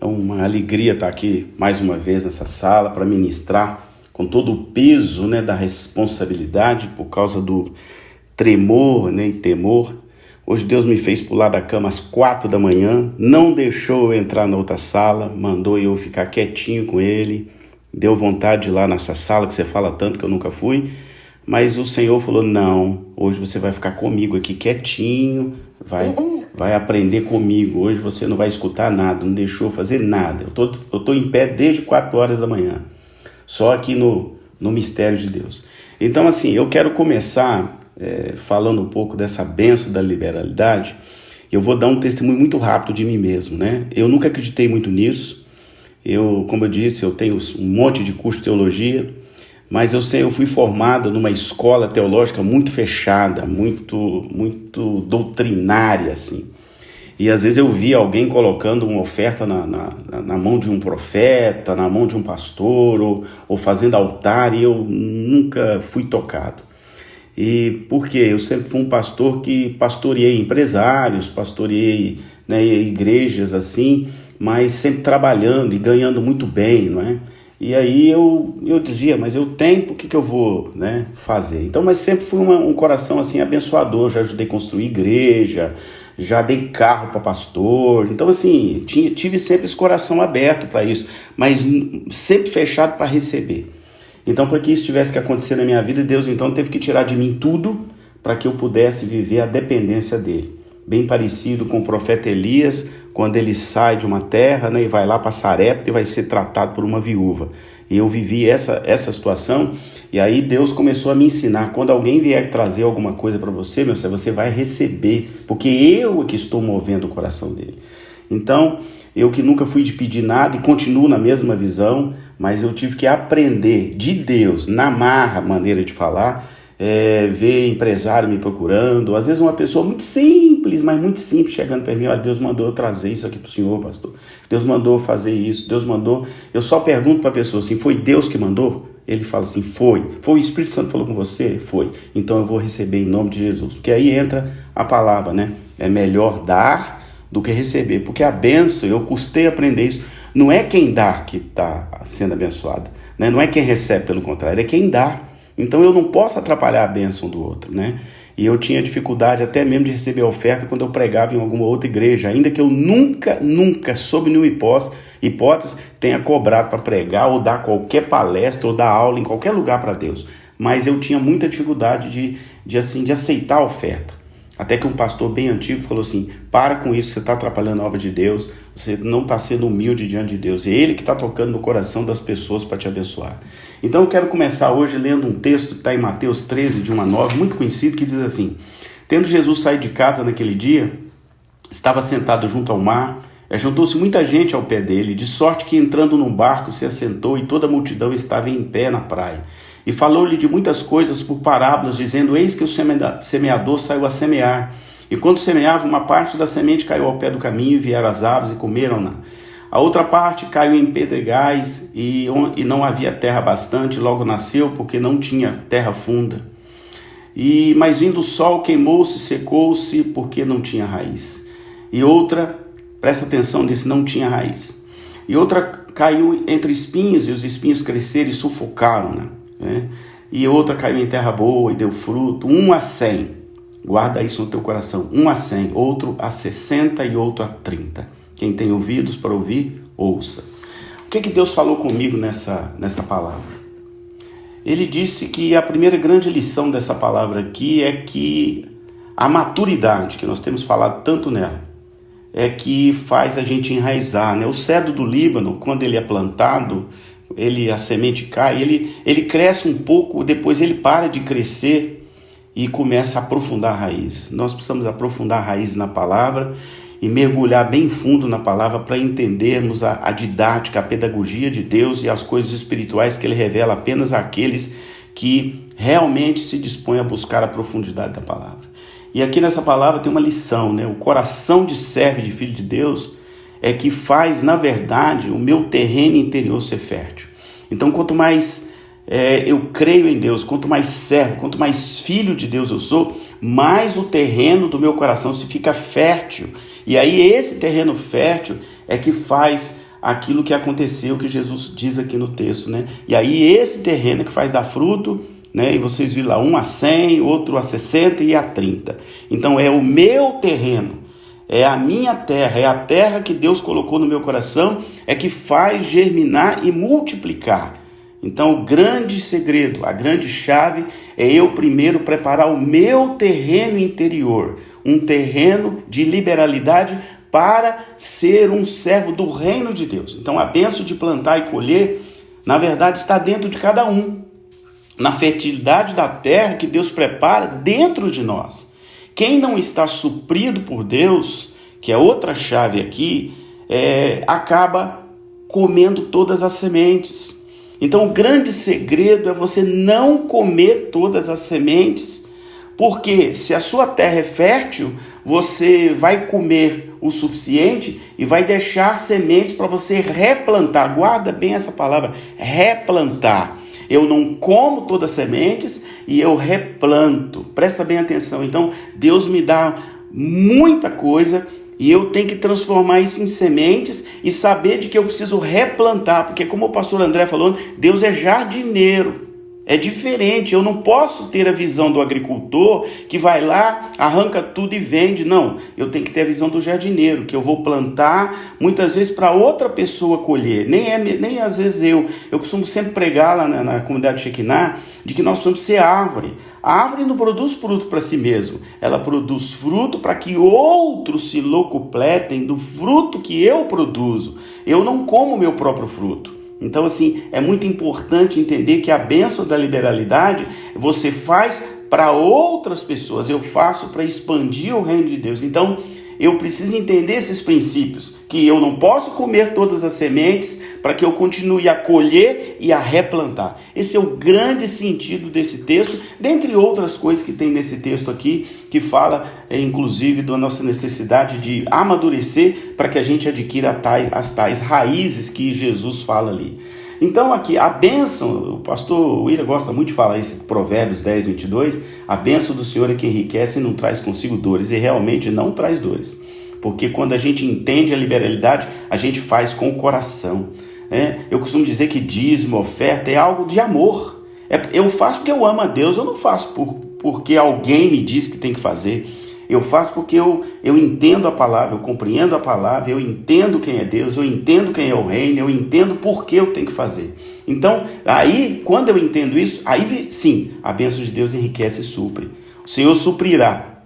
É uma alegria estar aqui mais uma vez nessa sala para ministrar com todo o peso, né, da responsabilidade por causa do tremor, né, e temor. Hoje Deus me fez pular da cama às 4 da manhã, não deixou eu entrar na outra sala, mandou eu ficar quietinho com Ele, deu vontade de ir lá nessa sala que você fala tanto que eu nunca fui, mas o Senhor falou, não, hoje você vai ficar comigo aqui quietinho, vai aprender comigo, hoje você não vai escutar nada, não deixou eu fazer nada, eu tô em pé desde 4 horas da manhã, só aqui no mistério de Deus. Então assim, eu quero começar falando um pouco dessa bênção da liberalidade. Eu vou dar um testemunho muito rápido de mim mesmo, né? Eu nunca acreditei muito nisso. Como eu disse, eu tenho um monte de curso de teologia, mas eu fui formado numa escola teológica muito fechada, muito doutrinária, assim. E às vezes eu via alguém colocando uma oferta na mão de um profeta, na mão de um pastor, ou fazendo altar, e eu nunca fui tocado. E por quê? Eu sempre fui um pastor que pastoreei empresários, pastoreei, né, igrejas assim, mas sempre trabalhando e ganhando muito bem, não é? E aí eu dizia, mas eu tenho, por que eu vou, né, fazer? Então, mas sempre fui um coração assim abençoador, já ajudei a construir igreja, já dei carro para pastor, então assim, tive sempre esse coração aberto para isso, mas sempre fechado para receber. Então, para que isso tivesse que acontecer na minha vida, Deus então teve que tirar de mim tudo para que eu pudesse viver a dependência dele. Bem parecido com o profeta Elias, quando ele sai de uma terra, né, e vai lá para Sarepta e vai ser tratado por uma viúva. E eu vivi essa situação, e aí Deus começou a me ensinar, quando alguém vier trazer alguma coisa para você, meu Senhor, você vai receber, porque eu que estou movendo o coração dele. Então, eu que nunca fui de pedir nada e continuo na mesma visão, mas eu tive que aprender de Deus, na marra, maneira de falar, ver empresário me procurando, às vezes uma pessoa muito simples, mas muito simples, chegando para mim, olha, Deus mandou eu trazer isso aqui para o senhor, pastor, Deus mandou eu fazer isso, Deus mandou, eu só pergunto para a pessoa assim, foi Deus que mandou? Ele fala assim, foi o Espírito Santo que falou com você? Foi, então eu vou receber em nome de Jesus, porque aí entra a palavra, né, é melhor dar do que receber, porque a bênção, eu custei aprender isso, não é quem dá que está sendo abençoado, né? Não é quem recebe, pelo contrário, é quem dá. Então eu não posso atrapalhar a bênção do outro, né? E eu tinha dificuldade até mesmo de receber a oferta quando eu pregava em alguma outra igreja, ainda que eu nunca, sob nenhuma hipótese, tenha cobrado para pregar ou dar qualquer palestra ou dar aula em qualquer lugar para Deus. Mas eu tinha muita dificuldade de aceitar a oferta. Até que um pastor bem antigo falou assim, para com isso, você está atrapalhando a obra de Deus, você não está sendo humilde diante de Deus, é Ele que está tocando no coração das pessoas para te abençoar. Então eu quero começar hoje lendo um texto que está em Mateus 13, de 1 a 9, muito conhecido, que diz assim, tendo Jesus saído de casa naquele dia, estava sentado junto ao mar, juntou-se muita gente ao pé dele, de sorte que entrando num barco se assentou e toda a multidão estava em pé na praia. E falou-lhe de muitas coisas por parábolas, dizendo, eis que o semeador saiu a semear. E quando semeava, uma parte da semente caiu ao pé do caminho, e vieram as aves e comeram-na. A outra parte caiu em pedregais, e não havia terra bastante, logo nasceu, porque não tinha terra funda. Mas vindo o sol, queimou-se, secou-se, porque não tinha raiz. E outra, presta atenção nesse, não tinha raiz. E outra caiu entre espinhos, e os espinhos cresceram e sufocaram-na. E outra caiu em terra boa e deu fruto, 1 a 100, guarda isso no teu coração, 1 a 100, outro a 60 e outro a 30. Quem tem ouvidos para ouvir, ouça. O que Deus falou comigo nessa palavra? Ele disse que a primeira grande lição dessa palavra aqui é que a maturidade, que nós temos falado tanto nela, é que faz a gente enraizar, né? O cedro do Líbano, quando ele é plantado, a semente cai, ele cresce um pouco, depois ele para de crescer e começa a aprofundar a raiz. Nós precisamos aprofundar a raiz na palavra e mergulhar bem fundo na palavra para entendermos a didática, a pedagogia de Deus e as coisas espirituais que Ele revela apenas àqueles que realmente se dispõem a buscar a profundidade da palavra. E aqui nessa palavra tem uma lição, né? O coração de servo e de filho de Deus é que faz, na verdade, o meu terreno interior ser fértil. Então, quanto mais eu creio em Deus, quanto mais servo, quanto mais filho de Deus eu sou, mais o terreno do meu coração se fica fértil. E aí esse terreno fértil é que faz aquilo que aconteceu, que Jesus diz aqui no texto, né? E aí esse terreno que faz dar fruto, né? E vocês viram lá, um a 100, outro a 60 e a 30. Então é o meu terreno, é a minha terra, é a terra que Deus colocou no meu coração, é que faz germinar e multiplicar. Então o grande segredo, a grande chave é eu primeiro preparar o meu terreno interior, um terreno de liberalidade para ser um servo do reino de Deus. Então a bênção de plantar e colher, na verdade, está dentro de cada um, na fertilidade da terra que Deus prepara dentro de nós. Quem não está suprido por Deus, que é outra chave aqui, acaba comendo todas as sementes. Então o grande segredo é você não comer todas as sementes, porque se a sua terra é fértil, você vai comer o suficiente e vai deixar sementes para você replantar. Guarda bem essa palavra, replantar. Eu não como todas as sementes e eu replanto. Presta bem atenção. Então, Deus me dá muita coisa e eu tenho que transformar isso em sementes e saber de que eu preciso replantar. Porque como o pastor André falou, Deus é jardineiro. É diferente, eu não posso ter a visão do agricultor que vai lá, arranca tudo e vende. Não, eu tenho que ter a visão do jardineiro, que eu vou plantar muitas vezes para outra pessoa colher. Nem às vezes eu costumo sempre pregar lá na comunidade Shekinah, de que nós precisamos ser árvore. A árvore não produz fruto para si mesmo, ela produz fruto para que outros se locupletem do fruto que eu produzo. Eu não como o meu próprio fruto. Então, assim, é muito importante entender que a bênção da liberalidade você faz para outras pessoas. Eu faço para expandir o reino de Deus. Então, eu preciso entender esses princípios, que eu não posso comer todas as sementes para que eu continue a colher e a replantar. Esse é o grande sentido desse texto, dentre outras coisas que tem nesse texto aqui, que fala, inclusive, da nossa necessidade de amadurecer para que a gente adquira as tais raízes que Jesus fala ali. Então aqui, a bênção, o pastor William gosta muito de falar isso, Provérbios 10, 22, a bênção do Senhor é que enriquece e não traz consigo dores, e realmente não traz dores, porque quando a gente entende a liberalidade, a gente faz com o coração. Eu costumo dizer que dízimo, oferta é algo de amor, eu faço porque eu amo a Deus, eu não faço porque alguém me diz que tem que fazer. Eu faço porque eu entendo a palavra, eu compreendo a palavra, eu entendo quem é Deus, eu entendo quem é o reino, eu entendo por que eu tenho que fazer. Então, aí, quando eu entendo isso, aí sim, a bênção de Deus enriquece e supre. O Senhor suprirá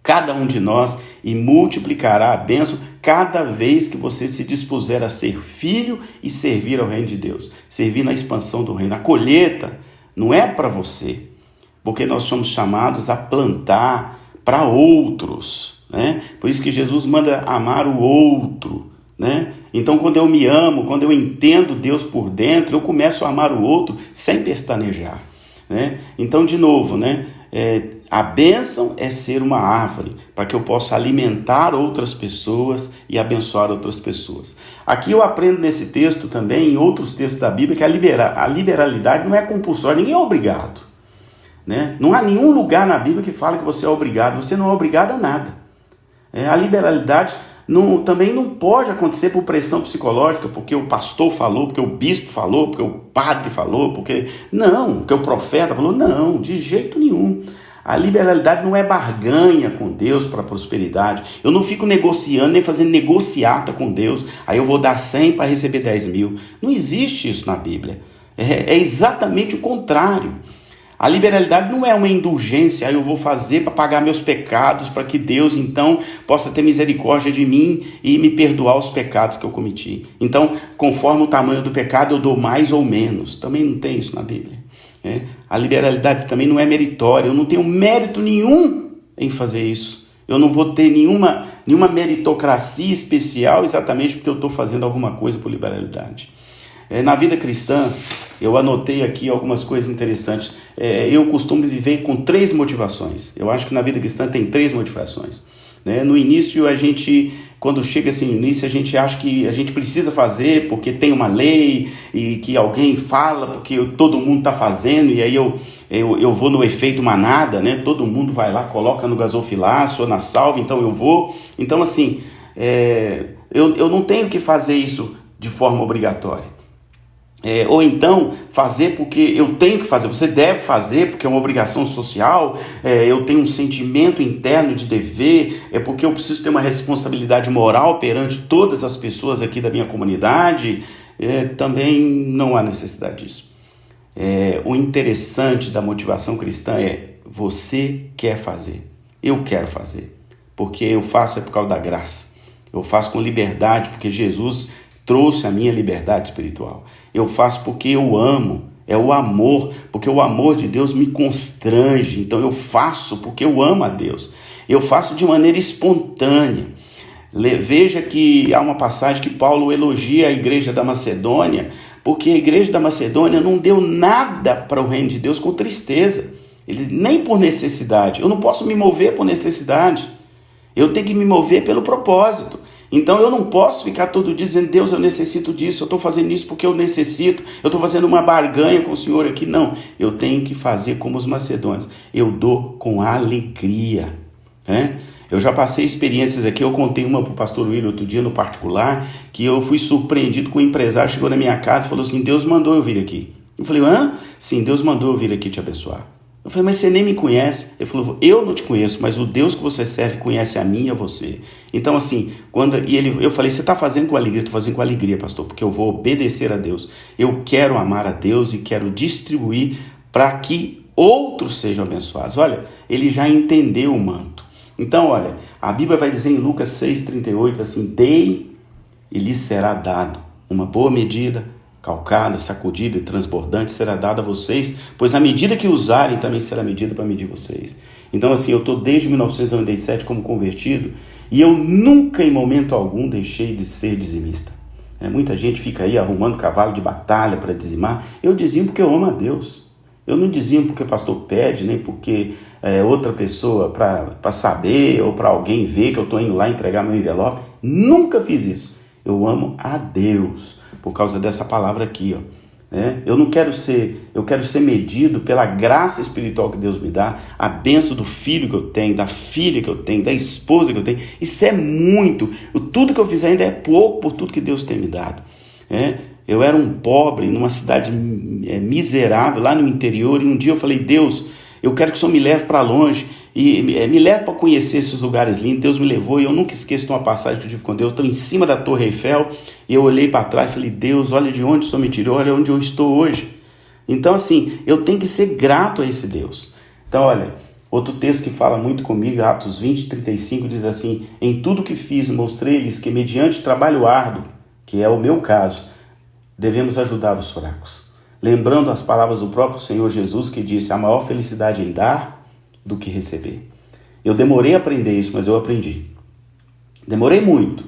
cada um de nós e multiplicará a bênção cada vez que você se dispuser a ser filho e servir ao reino de Deus, servir na expansão do reino. A colheita não é para você, porque nós somos chamados a plantar para outros, né? Por isso que Jesus manda amar o outro, né? Então, quando eu me amo, quando eu entendo Deus por dentro, eu começo a amar o outro sem pestanejar, né? Então, de novo, né? A bênção é ser uma árvore, para que eu possa alimentar outras pessoas e abençoar outras pessoas. Aqui eu aprendo nesse texto também, em outros textos da Bíblia, que a liberalidade não é compulsória, ninguém é obrigado. Né? Não há nenhum lugar na Bíblia que fala que você é obrigado, você não é obrigado a nada. A liberalidade também não pode acontecer por pressão psicológica, porque o pastor falou, porque o bispo falou, porque o padre falou, porque o profeta falou, não, de jeito nenhum. A liberalidade não é barganha com Deus para a prosperidade. Eu não fico negociando, nem fazendo negociata com Deus, aí eu vou dar 100 para receber 10 mil. Não existe isso na Bíblia. É exatamente o contrário. A liberalidade não é uma indulgência, eu vou fazer para pagar meus pecados, para que Deus então possa ter misericórdia de mim e me perdoar os pecados que eu cometi. Então, conforme o tamanho do pecado, eu dou mais ou menos. Também não tem isso na Bíblia. A liberalidade também não é meritória, eu não tenho mérito nenhum em fazer isso. Eu não vou ter nenhuma meritocracia especial exatamente porque eu estou fazendo alguma coisa por liberalidade. Na vida cristã, eu anotei aqui algumas coisas interessantes. Eu costumo viver com 3 motivações. Eu acho que na vida cristã tem 3 motivações. No início, quando chega assim no início, a gente acha que a gente precisa fazer porque tem uma lei e que alguém fala, porque todo mundo está fazendo, e aí eu vou no efeito manada, né? Todo mundo vai lá, coloca no gasofilaço ou na salva, então eu vou. Então, assim, eu não tenho que fazer isso de forma obrigatória. Ou então fazer porque eu tenho que fazer, você deve fazer porque é uma obrigação social, eu tenho um sentimento interno de dever, é porque eu preciso ter uma responsabilidade moral perante todas as pessoas aqui da minha comunidade, também não há necessidade disso. O interessante da motivação cristã é: você quer fazer, eu quero fazer, porque eu faço por causa da graça, eu faço com liberdade porque Jesus trouxe a minha liberdade espiritual. Eu faço porque eu amo, é o amor, porque o amor de Deus me constrange. Então eu faço porque eu amo a Deus. Eu faço de maneira espontânea. Veja que há uma passagem que Paulo elogia a igreja da Macedônia, porque a igreja da Macedônia não deu nada para o reino de Deus com tristeza, nem por necessidade. Eu não posso me mover por necessidade, eu tenho que me mover pelo propósito. Então eu não posso ficar todo dia dizendo: Deus, eu necessito disso, eu estou fazendo isso porque eu necessito, eu estou fazendo uma barganha com o Senhor aqui. Não, eu tenho que fazer como os macedônios, eu dou com alegria. Eu já passei experiências aqui, eu contei uma para o pastor William outro dia no particular, que eu fui surpreendido com um empresário, chegou na minha casa e falou assim: Deus mandou eu vir aqui. Eu falei: sim, Deus mandou eu vir aqui te abençoar. Eu falei: mas você nem me conhece. Ele falou: eu não te conheço, mas o Deus que você serve conhece a mim e a você. Então assim, eu falei: você está fazendo com alegria? Estou fazendo com alegria, pastor, porque eu vou obedecer a Deus. Eu quero amar a Deus e quero distribuir para que outros sejam abençoados. Olha, ele já entendeu o manto. Então olha, a Bíblia vai dizer em Lucas 6,38 assim: dei e lhes será dado uma boa medida, calcada, sacudida e transbordante será dada a vocês, pois na medida que usarem também será medida para medir vocês. Então assim, eu estou desde 1997 como convertido e eu nunca em momento algum deixei de ser dizimista. Muita gente fica aí arrumando cavalo de batalha para dizimar. Eu dizimo porque eu amo a Deus. Eu não dizimo porque o pastor pede, nem porque outra pessoa para saber ou para alguém ver que eu estou indo lá entregar meu envelope. Nunca fiz isso. Eu amo a Deus por causa dessa palavra aqui, eu quero ser medido pela graça espiritual que Deus me dá, a bênção do filho que eu tenho, da filha que eu tenho, da esposa que eu tenho. Isso é muito. Tudo que eu fiz ainda é pouco por tudo que Deus tem me dado. Eu era um pobre numa cidade miserável lá no interior, e um dia eu falei: Deus, eu quero que o Senhor me leve para longe e me leve para conhecer esses lugares lindos. Deus me levou e eu nunca esqueço de uma passagem que eu tive com Deus. Eu estou em cima da Torre Eiffel e eu olhei para trás e falei: Deus, olha de onde o Senhor me tirou, olha onde eu estou hoje. Então assim, eu tenho que ser grato a esse Deus. Então olha, outro texto que fala muito comigo, Atos 20:35, diz assim: em tudo que fiz mostrei-lhes que mediante trabalho árduo, que é o meu caso, devemos ajudar os fracos. Lembrando as palavras do próprio Senhor Jesus, que disse: a maior felicidade em dar do que receber. Eu demorei a aprender isso, mas eu aprendi. Demorei muito,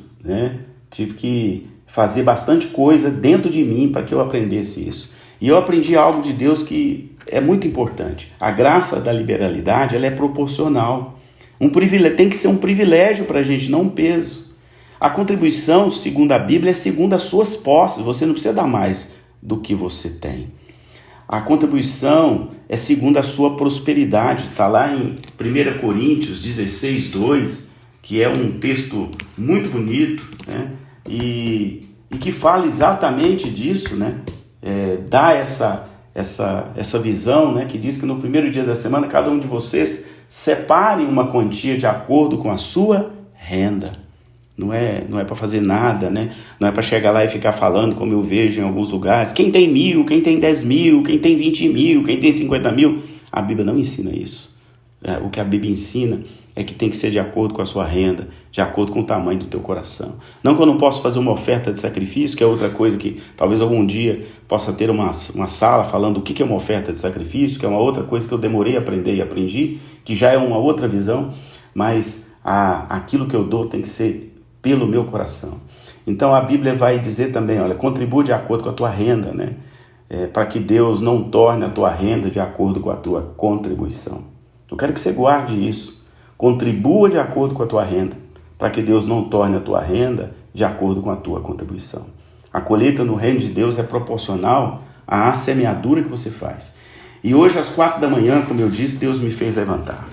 Tive que fazer bastante coisa dentro de mim para que eu aprendesse isso. E eu aprendi algo de Deus que é muito importante. A graça da liberalidade, ela é proporcional. Tem que ser um privilégio para a gente, não um peso. A contribuição, segundo a Bíblia, é segundo as suas posses. Você não precisa dar mais do que você tem. A contribuição é segundo a sua prosperidade. Está lá em 1 Coríntios 16:2, que é um texto muito bonito, e que fala exatamente disso, dá essa visão, que diz que no primeiro dia da semana, cada um de vocês separe uma quantia de acordo com a sua renda. Não é para fazer nada, Não é para chegar lá e ficar falando, como eu vejo em alguns lugares: quem tem 1.000, quem tem 10.000, quem tem 20.000, quem tem 50.000. A Bíblia não ensina isso. O que a Bíblia ensina é que tem que ser de acordo com a sua renda, de acordo com o tamanho do teu coração. Não que eu não possa fazer uma oferta de sacrifício, que é outra coisa que talvez algum dia possa ter uma sala falando o que é uma oferta de sacrifício, que é uma outra coisa que eu demorei a aprender e aprendi, que já é uma outra visão, mas aquilo que eu dou tem que ser pelo meu coração. Então a Bíblia vai dizer também: olha, contribua de acordo com a tua renda, para que Deus não torne a tua renda de acordo com a tua contribuição. Eu quero que você guarde isso. Contribua de acordo com a tua renda, para que Deus não torne a tua renda de acordo com a tua contribuição. A colheita no reino de Deus é proporcional à semeadura que você faz. E hoje às 4 da manhã, como eu disse, Deus me fez levantar.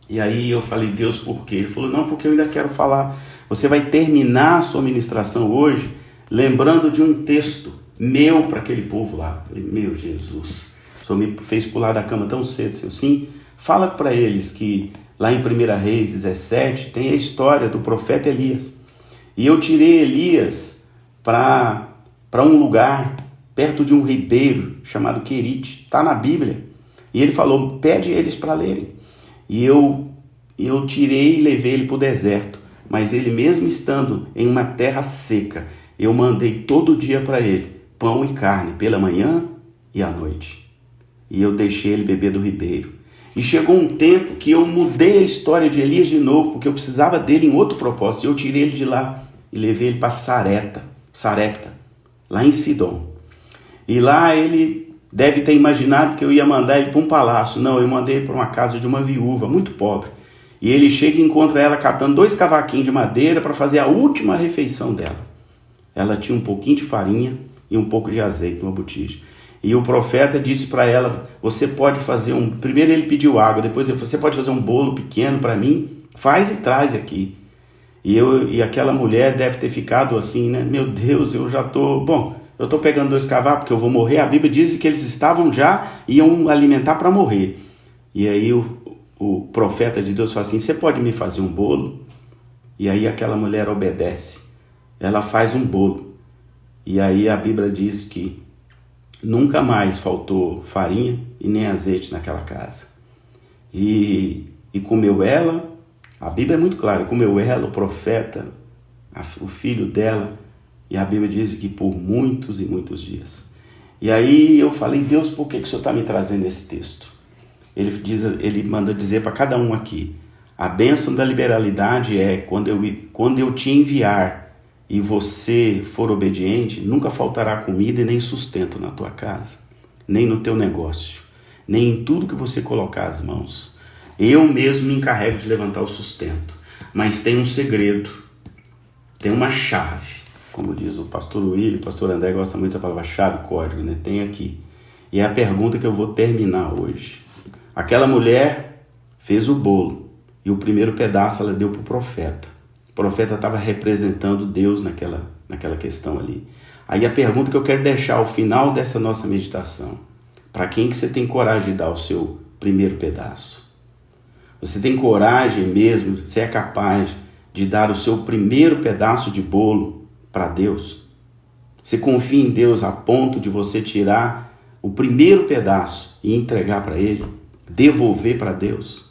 E aí eu falei: Deus, por quê? Ele falou: não, porque eu ainda quero falar. Você vai terminar a sua ministração hoje lembrando de um texto meu para aquele povo lá. Falei, meu Jesus, o Senhor me fez pular da cama tão cedo. Senhor. Sim, fala para eles que lá em 1 Reis 17 tem a história do profeta Elias. E eu tirei Elias para um lugar perto de um ribeiro chamado Querite. Está na Bíblia. E ele falou, pede eles para lerem. E eu tirei e levei ele para o deserto. Mas ele mesmo estando em uma terra seca, eu mandei todo dia para ele pão e carne, pela manhã e à noite. E eu deixei ele beber do ribeiro. E chegou um tempo que eu mudei a história de Elias de novo, porque eu precisava dele em outro propósito. Eu tirei ele de lá e levei ele para Sarepta, lá em Sidom. E lá ele deve ter imaginado que eu ia mandar ele para um palácio. Não, eu mandei ele para uma casa de uma viúva, muito pobre. E ele chega e encontra ela catando 2 cavaquinhos de madeira para fazer a última refeição dela. Ela tinha um pouquinho de farinha e um pouco de azeite numa botija. E o profeta disse para ela, você pode fazer primeiro ele pediu água, depois ele falou, você pode fazer um bolo pequeno para mim? Faz e traz aqui. E aquela mulher deve ter ficado assim, né? Meu Deus, eu tô pegando 2 cavacos porque eu vou morrer. A Bíblia diz que eles iam alimentar para morrer. E aí o profeta de Deus fala assim, você pode me fazer um bolo? E aí aquela mulher obedece. Ela faz um bolo. E aí a Bíblia diz que nunca mais faltou farinha e nem azeite naquela casa. E comeu ela, a Bíblia é muito clara, comeu ela, o profeta, o filho dela, e a Bíblia diz que por muitos e muitos dias. E aí eu falei, Deus, por que o Senhor está me trazendo esse texto? Ele manda dizer para cada um aqui, a bênção da liberalidade é quando eu te enviar e você for obediente, nunca faltará comida e nem sustento na tua casa, nem no teu negócio, nem em tudo que você colocar as mãos. Eu mesmo me encarrego de levantar o sustento, mas tem um segredo, tem uma chave, como diz o pastor William, o pastor André gosta muito dessa palavra chave, código, né? Tem aqui. E é a pergunta que eu vou terminar hoje. Aquela mulher fez o bolo e o primeiro pedaço ela deu para o profeta. O profeta estava representando Deus naquela questão ali. Aí a pergunta que eu quero deixar ao final dessa nossa meditação. Para quem que você tem coragem de dar o seu primeiro pedaço? Você tem coragem mesmo, você é capaz de dar o seu primeiro pedaço de bolo para Deus? Você confia em Deus a ponto de você tirar o primeiro pedaço e entregar para Ele? Devolver para Deus?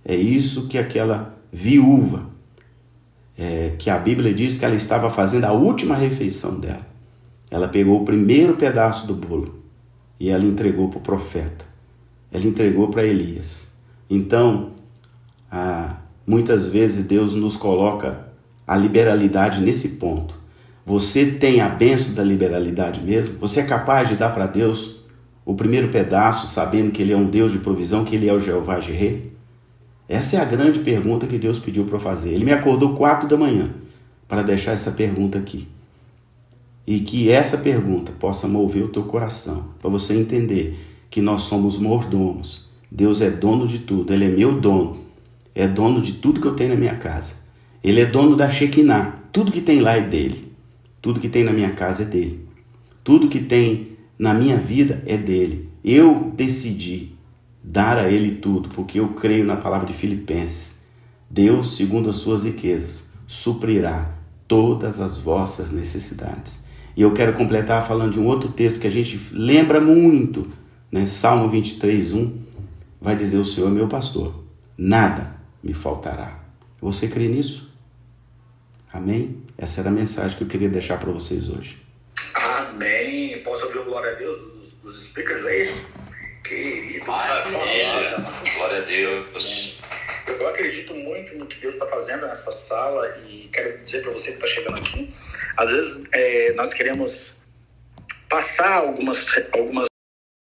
É isso que aquela viúva, que a Bíblia diz que ela estava fazendo a última refeição dela. Ela pegou o primeiro pedaço do bolo e ela entregou para o profeta. Ela entregou para Elias. Então, muitas vezes Deus nos coloca a liberalidade nesse ponto. Você tem a bênção da liberalidade mesmo? Você é capaz de dar para Deus o primeiro pedaço, sabendo que Ele é um Deus de provisão, que Ele é o Jeová Jireh? Essa é a grande pergunta que Deus pediu para eu fazer. Ele me acordou 4 da manhã para deixar essa pergunta aqui. E que essa pergunta possa mover o teu coração, para você entender que nós somos mordomos. Deus é dono de tudo, Ele é meu dono. É dono de tudo que eu tenho na minha casa. Ele é dono da Shekinah. Tudo que tem lá é dele. Tudo que tem na minha casa é dele. Tudo que tem na minha vida é dele. Eu decidi dar a ele tudo, porque eu creio na palavra de Filipenses. Deus, segundo as suas riquezas, suprirá todas as vossas necessidades. E eu quero completar falando de um outro texto que a gente lembra muito, né? Salmo 23:1, vai dizer, o Senhor é meu pastor, nada me faltará. Você crê nisso? Amém? Essa era a mensagem que eu queria deixar para vocês hoje. Amém. Posso abrir o glória a Deus dos speakers aí? Querido. Maravilha. Glória a Deus. Eu acredito muito no que Deus está fazendo nessa sala e quero dizer para você que está chegando aqui, às vezes nós queremos passar algumas